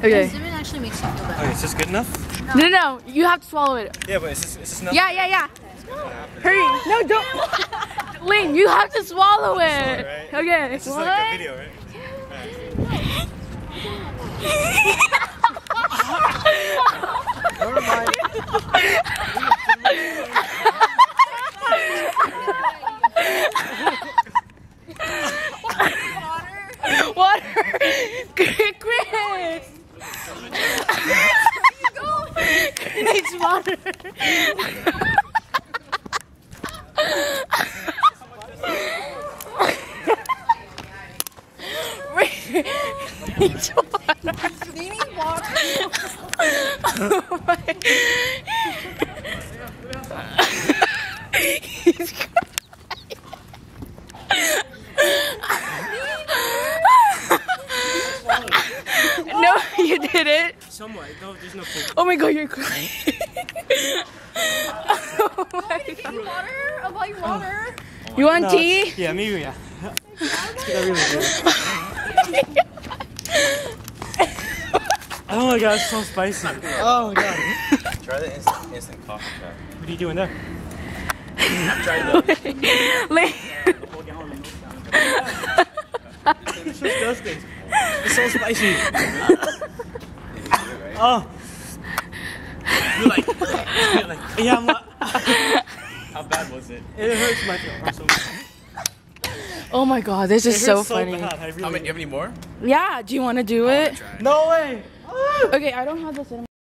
Okay. Cinnamon actually makes you feel better. Okay, is this good enough? No, you have to swallow it. Yeah, but is this enough? Yeah. Hurry. No, don't. Lane, you have to swallow it. Right? Okay. This is like a video, right? Never mind. Water. Chris. Chris needs water. Needs water. They need water. Oh my. He's crying. No, you didn't. Somewhat. No, there's no food. Oh my god, you're crying. Oh my god. Water? About your water? You want tea? Yeah, maybe, yeah. Let's get that really good. Oh my god, it's so spicy. Oh my god. Try the instant coffee cup. What are you doing there? Lane. It's so disgusting. It's so spicy. Oh. You're like, yeah, I'm like. How bad was it? It hurts my throat so much. Oh my god, this is so funny. Bad. I really How many? You have any more? Yeah, do you want to do it? Try. No way. Okay, I don't have the cinnamon.